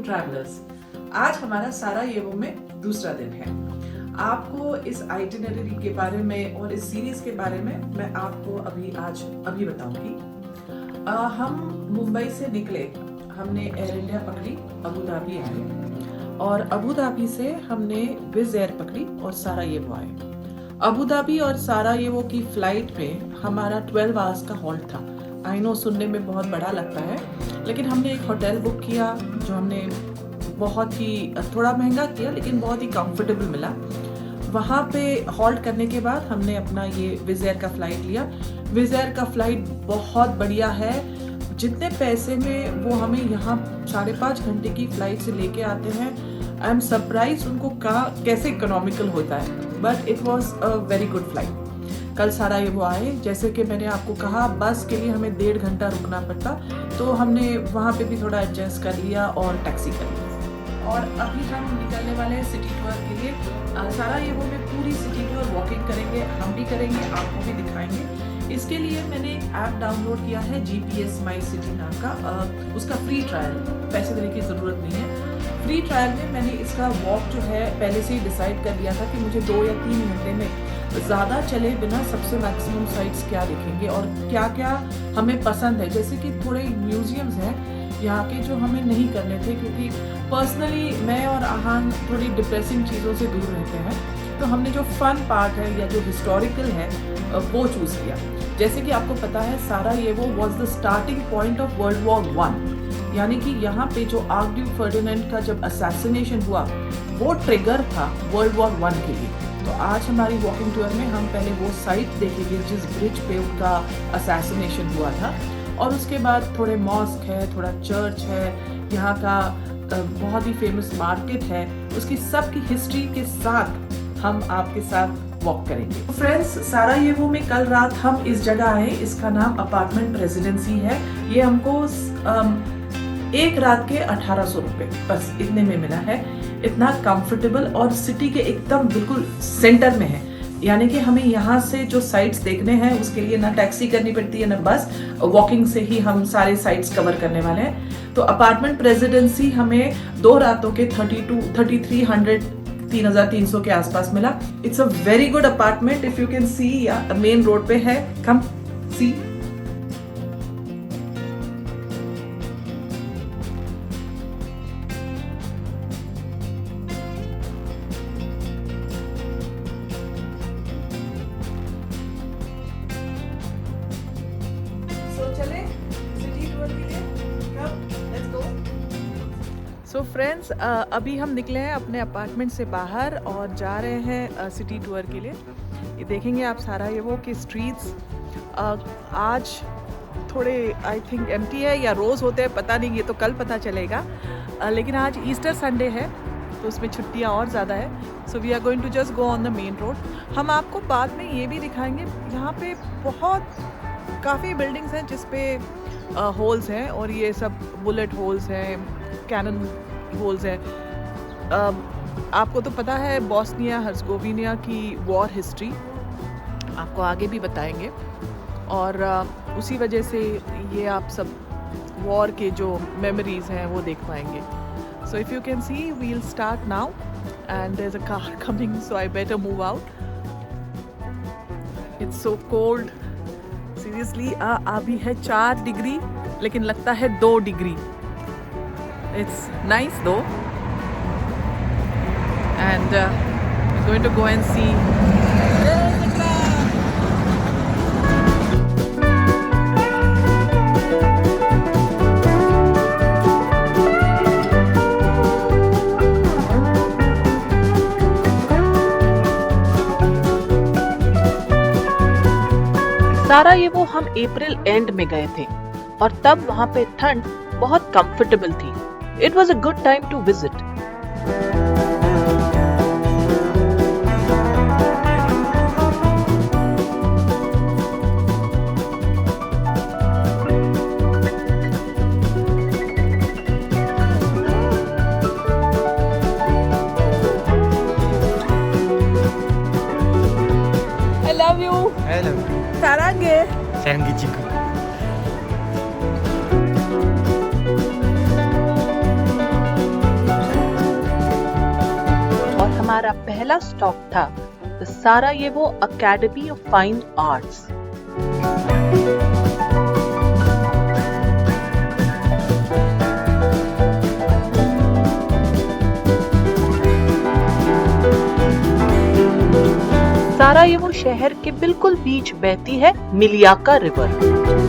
Travellers. आज हमारा Sarajevo में दूसरा दिन है। आपको इस आइटिनरी के बारे में और इस सीरीज के बारे में मैं आपको अभी बताऊंगी। हम मुंबई से निकले, हमने एयर इंडिया पकड़ी, अबू धाबी आए और अबू धाबी से हमने विज एयर पकड़ी और सारायेवो आए। अबू धाबी और सारायेवो की फ्लाइट में हमारा 12 आवर्स का हॉल्ट था। आई नो सुनने में बहुत बड़ा लगता है, लेकिन हमने एक होटल बुक किया जो हमने बहुत ही थोड़ा महंगा किया लेकिन बहुत ही कंफर्टेबल मिला। वहाँ पे हॉल्ट करने के बाद हमने अपना ये विज एयर का फ्लाइट लिया। विज एयर का फ्लाइट बहुत बढ़िया है। जितने पैसे में वो हमें यहाँ 5.5 घंटे की फ्लाइट से लेके आते हैं, आई एम सरप्राइज उनको कैसे इकोनॉमिकल होता है, but it was a very good flight. कल सारायेवो आए, जैसे कि मैंने आपको कहा बस के लिए हमें 1.5 घंटा रुकना पड़ता, तो हमने वहाँ पे भी थोड़ा एडजस्ट कर लिया और टैक्सी कर ली। और अभी हम निकलने वाले हैं सिटी टूर के लिए। सारायेवो में पूरी सिटी टूर वॉकिंग करेंगे, हम भी करेंगे, आपको भी दिखाएंगे। इसके लिए मैंने एक ऐप डाउनलोड किया है GPS माई सिटी नाम का। उसका फ्री ट्रायल, पैसे देने की ज़रूरत नहीं है। फ्री ट्रायल में मैंने इसका वॉक जो है पहले से ही डिसाइड कर लिया था कि मुझे 2 या 3 घंटे में ज़्यादा चले बिना सबसे मैक्सिमम साइट्स क्या दिखेंगे और क्या क्या हमें पसंद है। जैसे कि थोड़े म्यूजियम्स हैं यहाँ के जो हमें नहीं करने थे, क्योंकि पर्सनली मैं और आहान थोड़ी डिप्रेसिंग चीज़ों से दूर रहते हैं, तो हमने जो फन पार्ट है या जो हिस्टोरिकल है वो चूज़ किया। जैसे कि आपको पता है Sarajevo was the starting point of world war 1, यानी कि यहाँ पे जो आर्कड्यूक फर्डिनेंड का जब असैसिनेशन हुआ वो ट्रिगर था वर्ल्ड वॉर 1 के लिए। तो आज हमारी वॉकिंग टूर में हम पहले वो साइट देखेंगे जिस ब्रिज पे उनका असैसिनेशन हुआ था, और उसके बाद थोड़े मॉस्क है, थोड़ा चर्च है, यहाँ का बहुत ही फेमस मार्केट है, उसकी सबकी हिस्ट्री के साथ हम आपके साथ वॉक करेंगे। तो फ्रेंड्स, सारायेवो में कल रात हम इस जगह आए, इसका नाम अपार्टमेंट रेजिडेंसी है। ये हमको एक रात के 1800 रुपये बस इतने में मिला है। इतना कंफर्टेबल और सिटी के एकदम बिल्कुल सेंटर में है, यानी कि हमें यहाँ से जो साइट्स देखने हैं उसके लिए ना टैक्सी करनी पड़ती है ना बस, वॉकिंग से ही हम सारे साइट्स कवर करने वाले हैं। तो अपार्टमेंट रेजिडेंसी हमें 2 रातों के 3,300 के आसपास मिला। It's a very good apartment, if you can C, main road पे है, कम सी। सो फ्रेंड्स, अभी हम निकले हैं अपने अपार्टमेंट से बाहर और जा रहे हैं सिटी टूर के लिए। ये देखेंगे आप सारायेवो के स्ट्रीट्स। आज थोड़े आई थिंक एम्प्टी है या रोज़ होते हैं, पता नहीं, ये तो कल पता चलेगा। लेकिन आज ईस्टर संडे है तो उसमें छुट्टियाँ और ज़्यादा है। So we are going to just go on the main road. हम आपको बाद में ये भी दिखाएंगे, यहाँ पे काफ़ी बिल्डिंग्स हैं जिस पे होल्स हैं, और ये सब बुलेट होल्स हैं, कैनन होल्स है। आपको तो पता है बॉस्निया हर्ज़गोविना की वॉर हिस्ट्री, आपको आगे भी बताएंगे, और उसी वजह से ये आप सब वॉर के जो मेमोरीज हैं वो देख पाएंगे। So if you can see, we'll start now and there is a car coming, so I better move out. It's so cold seriously. अभी है 4 डिग्री, लेकिन लगता है 2 degree. It's nice though, and we're going to go and see. Sarajevo हम अप्रैल and में गए थे और तब वहाँ पे ठंड बहुत कंफर्टेबल थी। It was a good time to visit. I love you. Hello. Saranghe. Saranghe chiku. हमारा पहला स्टॉप था the Sarajevo academy of fine arts. Sarajevo शहर के बिल्कुल बीच बहती है मिलियाका रिवर।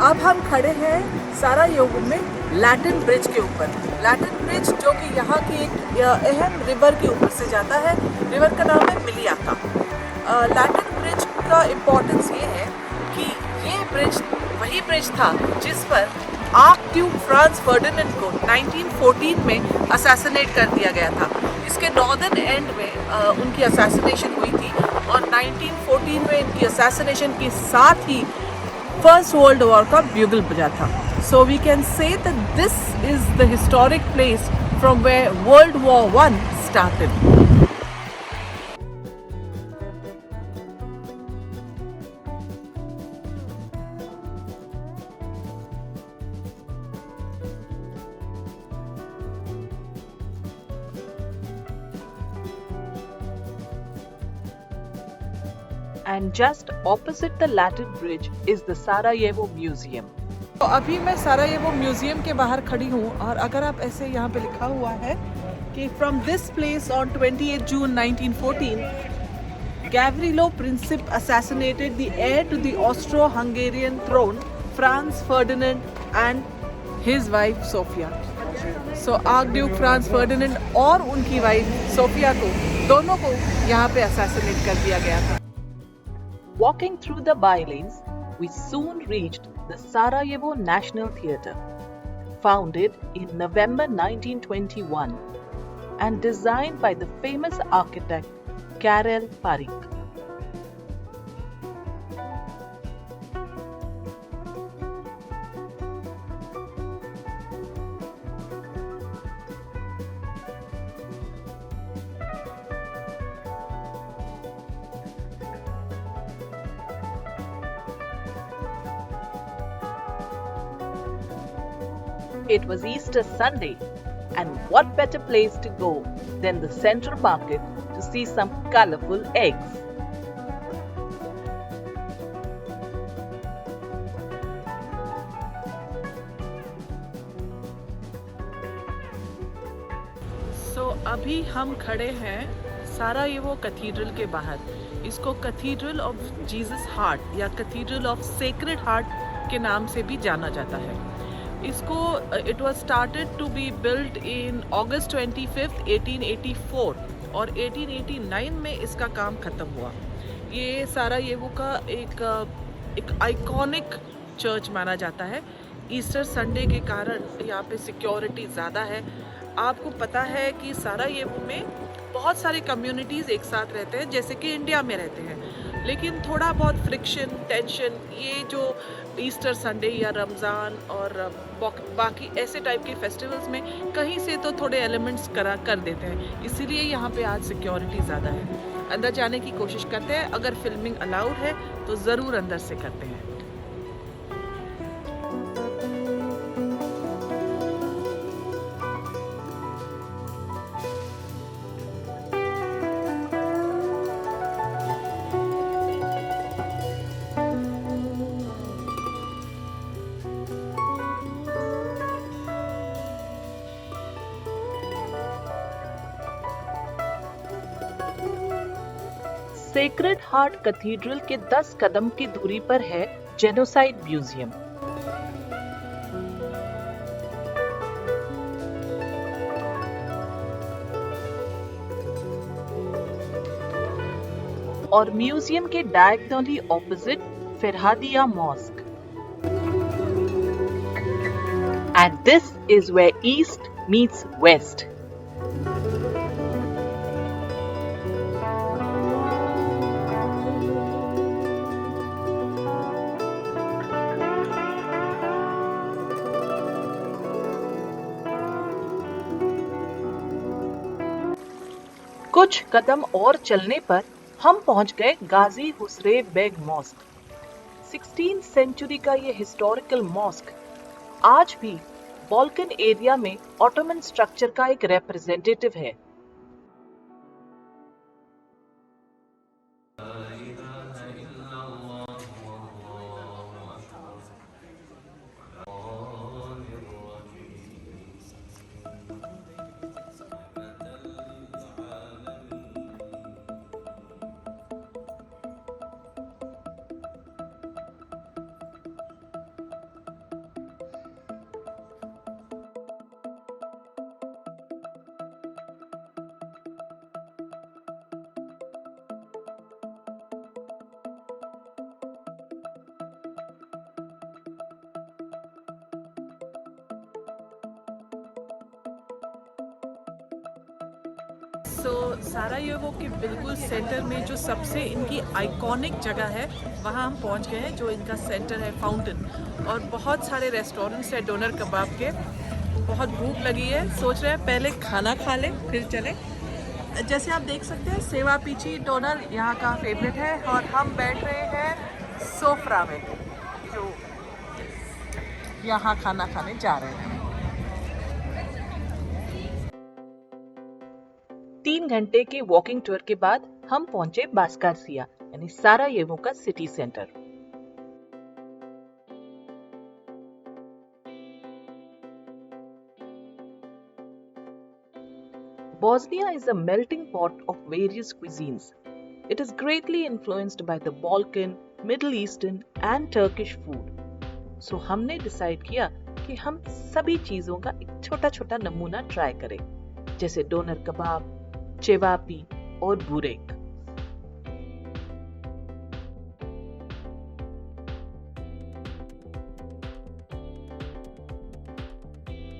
अब हम खड़े हैं सारायेवो में लैटिन ब्रिज के ऊपर। लैटिन ब्रिज जो कि यहाँ की एक अहम रिवर के ऊपर से जाता है। रिवर का नाम है मिलियाका। लैटिन ब्रिज का इम्पोर्टेंस ये है कि ये ब्रिज वही ब्रिज था जिस पर आर्कड्यूक फ्रांज फर्डिनेंड को 1914 में असैसिनेट कर दिया गया था। इसके नॉर्दर्न एंड में उनकी असैसिनेशन हुई थी और 1914 में इनकी असैसिनेशन के साथ ही फर्स्ट वर्ल्ड वॉर का ब्यूगल बजा था। So we can say that this is the historic place from where world war 1 started. And just opposite the Latin Bridge is the Sarajevo Museum. तो अभी मैं सारायेवो म्यूजियम के बाहर खड़ी हूँ और अगर आप ऐसे यहाँ पे लिखा हुआ है कि from this place on 28 June 1914 Gavrilo Princip assassinated the heir to the Austro-Hungarian throne Franz Ferdinand and his wife Sofia. So archduke Franz Ferdinand और उनकी वाइफ सोफिया को दोनों को यहाँ पे असैसिनेट कर दिया गया था। Walking through the bylanes, we soon reached the Sarajevo National Theatre, founded in November 1921 and designed by the famous architect Karel Parik. It was Easter Sunday, and what better place to go than the Central Market to see some colorful eggs. So अभी हम खड़े हैं Sarajevo cathedral के बाहर। इसको cathedral of Jesus heart या cathedral of sacred heart के नाम से भी जाना जाता है। इसको it was started to be built in August 25, 1884 और 1889 में इसका काम ख़त्म हुआ। ये सारायेवो का एक आइकॉनिक चर्च माना जाता है। ईस्टर संडे के कारण यहाँ पे सिक्योरिटी ज़्यादा है। आपको पता है कि सारायेवो में बहुत सारे कम्युनिटीज़ एक साथ रहते हैं जैसे कि इंडिया में रहते हैं, लेकिन थोड़ा बहुत फ्रिक्शन, टेंशन ये जो ईस्टर संडे या रमज़ान और बाकी ऐसे टाइप के फेस्टिवल्स में कहीं से तो थोड़े एलिमेंट्स कर देते हैं। इसीलिए यहाँ पे आज सिक्योरिटी ज़्यादा है। अंदर जाने की कोशिश करते हैं, अगर फिल्मिंग अलाउड है तो ज़रूर अंदर से करते हैं। सेक्रेड हार्ट कैथीड्रल के 10 कदम की दूरी पर है जेनोसाइड म्यूजियम। और म्यूजियम के diagonally opposite Farhadia mosque. And this is where East meets West. कुछ कदम और चलने पर हम पहुंच गए गाजी हुसरेव बेग मॉस्क। 16th सेंचुरी का ये हिस्टोरिकल मॉस्क आज भी बाल्कन एरिया में ऑटोमन स्ट्रक्चर का एक रिप्रेजेंटेटिव है। सारायेवो के बिल्कुल सेंटर में जो सबसे इनकी आइकॉनिक जगह है वहाँ हम पहुँच गए हैं, जो इनका सेंटर है फाउंटेन। और बहुत सारे रेस्टोरेंट्स हैं डोनर कबाब के। बहुत भूख लगी है, सोच रहे हैं पहले खाना खा लें फिर चलें। जैसे आप देख सकते हैं सेवा पीची डोनर यहाँ का फेवरेट है और हम बैठ रहे हैं सोफरा में, जो यहाँ खाना खाने जा रहे हैं। 3 घंटे के वॉकिंग टूर के बाद हम पहुंचे बास्कारसिया यानी सारायेवो का city centre. Bosnia is a melting pot of various cuisines. It is greatly influenced by the Balkan, Middle Eastern and Turkish food. So हमने डिसाइड किया कि हम सभी चीजों का एक छोटा-छोटा नमूना ट्राई करें, जैसे डोनर कबाब, चेवापी और बुरेक।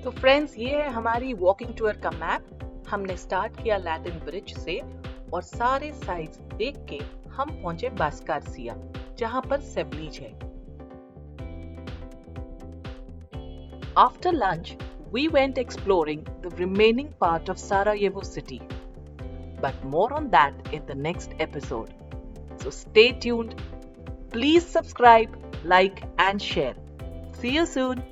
तो फ्रेंड्स, ये है हमारी वॉकिंग टूर का मैप। हमने स्टार्ट किया लैटिन ब्रिज से और सारे साइड्स देख के हम पहुंचे बास्कारसिया, जहां पर सेवलीज है। After lunch we went exploring the remaining part of Sarajevo city. But more on that in the next episode. So stay tuned. Please subscribe, like and share. See you soon.